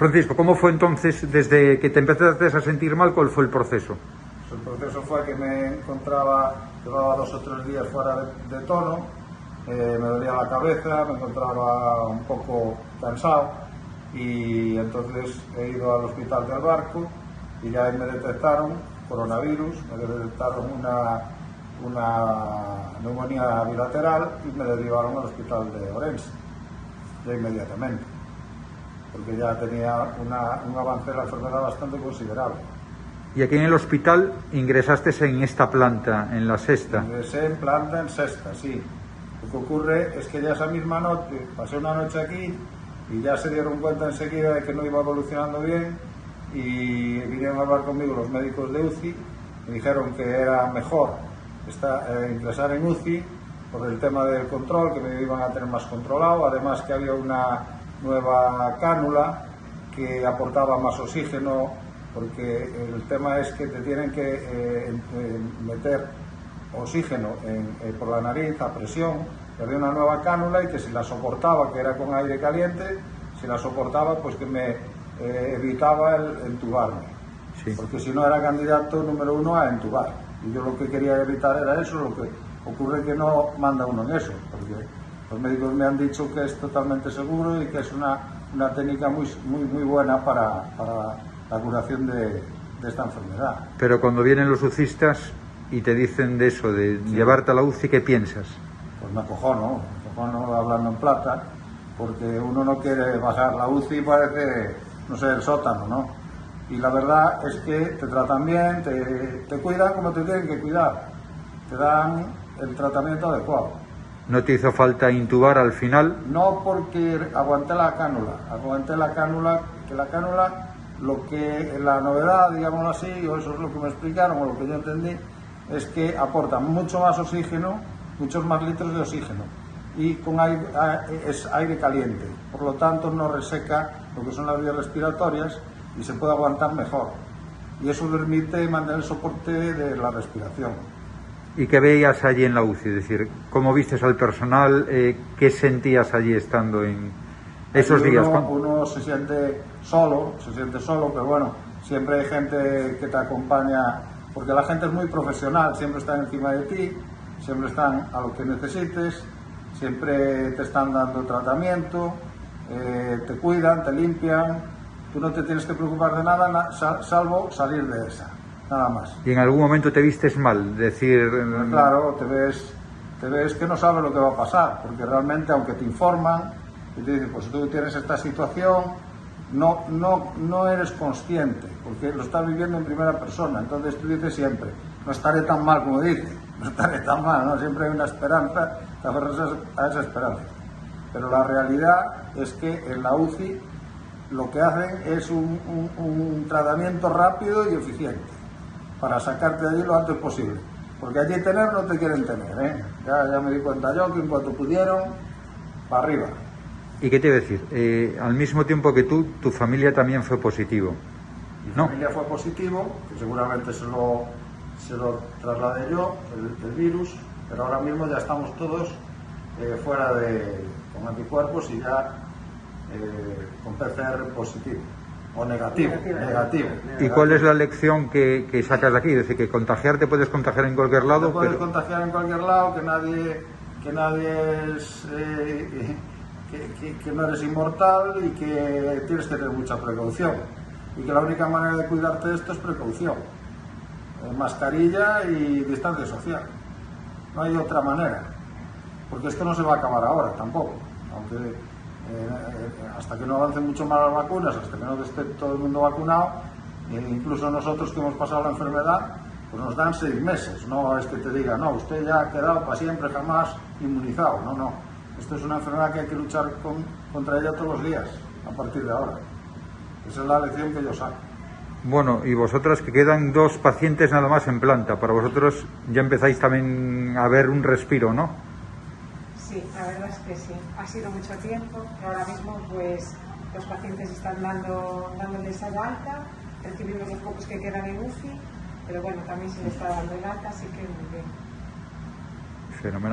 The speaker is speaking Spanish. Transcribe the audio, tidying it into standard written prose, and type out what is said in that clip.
Francisco, ¿cómo fue entonces, desde que te empezaste a sentir mal, cuál fue el proceso? El proceso fue que me encontraba, llevaba 2 o 3 días fuera de tono, me dolía la cabeza, me encontraba un poco cansado y entonces he ido al hospital del Barco y ya ahí me detectaron coronavirus, me detectaron una neumonía bilateral y me derivaron al hospital de Orense, ya inmediatamente, porque ya tenía un avance de la enfermedad bastante considerable. Y aquí en el hospital ingresaste en esta planta, en la sexta. Ingresé en planta en sexta, sí. Lo que ocurre es que ya esa misma noche, pasé una noche aquí y ya se dieron cuenta enseguida de que no iba evolucionando bien y vinieron a hablar conmigo los médicos de UCI, me dijeron que era mejor ingresar en UCI por el tema del control, que me iban a tener más controlado, además que había una nueva cánula que aportaba más oxígeno, porque el tema es que te tienen que meter oxígeno por la nariz a presión, que había una nueva cánula y que si la soportaba, que era con aire caliente, si la soportaba, pues que me evitaba el entubarme, sí. Porque si no era candidato número 1 a entubar, y yo lo que quería evitar era eso. Lo que ocurre es que no manda uno en eso, porque los médicos me han dicho que es totalmente seguro y que es una técnica muy buena para la curación de esta enfermedad. Pero cuando vienen los UCIstas y te dicen de eso, de sí, llevarte a la UCI, ¿qué piensas? Pues me acojono hablando en plata, porque uno no quiere bajar la UCI, parece, no sé, el sótano, ¿no? Y la verdad es que te tratan bien, te cuidan como te tienen que cuidar, te dan el tratamiento adecuado. ¿No te hizo falta intubar al final? No, porque aguanté la cánula, que la cánula, la novedad, digámoslo así, o eso es lo que me explicaron, o lo que yo entendí, es que aporta mucho más oxígeno, muchos más litros de oxígeno, y con es aire caliente, por lo tanto no reseca lo que son las vías respiratorias y se puede aguantar mejor, y eso permite mantener el soporte de la respiración. ¿Y qué veías allí en la UCI? Es decir, ¿cómo vistes al personal? ¿Qué sentías allí estando en esos días? Uno se siente solo, pero bueno, siempre hay gente que te acompaña, porque la gente es muy profesional, siempre están encima de ti, siempre están a lo que necesites, siempre te están dando tratamiento, te cuidan, te limpian, tú no te tienes que preocupar de nada, salvo salir de esa. Nada más. ¿Y en algún momento te vistes mal? Decir... Pues claro, te ves que no sabes lo que va a pasar, porque realmente, aunque te informan y te dicen, pues tú tienes esta situación, no eres consciente, porque lo estás viviendo en primera persona. Entonces tú dices siempre, no estaré tan mal como dices, no estaré tan mal, ¿no? Siempre hay una esperanza, te aferras a esa esperanza. Pero la realidad es que en la UCI lo que hacen es un tratamiento rápido y eficiente, para sacarte de allí lo antes posible, porque allí no te quieren tener, ¿eh? Ya me di cuenta yo que en cuanto pudieron, para arriba. ¿Y qué te iba a decir? Al mismo tiempo que tú, tu familia también fue positivo, ¿no? Mi familia fue positivo, que seguramente se lo trasladé yo, el virus, pero ahora mismo ya estamos todos fuera con anticuerpos y ya con PCR positivo. O negativo. ¿Y cuál es la lección que sacas de aquí? Es decir, que contagiarte puedes contagiar en cualquier lado. Te puedes contagiar en cualquier lado, que nadie es, que no eres inmortal y que tienes que tener mucha precaución. Y que la única manera de cuidarte de esto es precaución. Mascarilla y distancia social. No hay otra manera. Porque esto no se va a acabar ahora tampoco. Aunque hasta que no avancen mucho más las vacunas, hasta que no esté todo el mundo vacunado, incluso nosotros que hemos pasado la enfermedad, pues nos dan 6 meses, no es que te diga, no, usted ya ha quedado para siempre jamás inmunizado, no, esto es una enfermedad que hay que luchar contra ella todos los días, a partir de ahora. Esa es la lección que yo saco. Bueno, y vosotras, que quedan 2 pacientes nada más en planta, para vosotros ya empezáis también a ver un respiro, ¿no? Sí, la verdad es que sí. Ha sido mucho tiempo, pero ahora mismo pues los pacientes están dándoles alta, recibimos los pocos que quedan en UCI, pero bueno, también se les está dando el alta, así que muy bien. Fenomenal.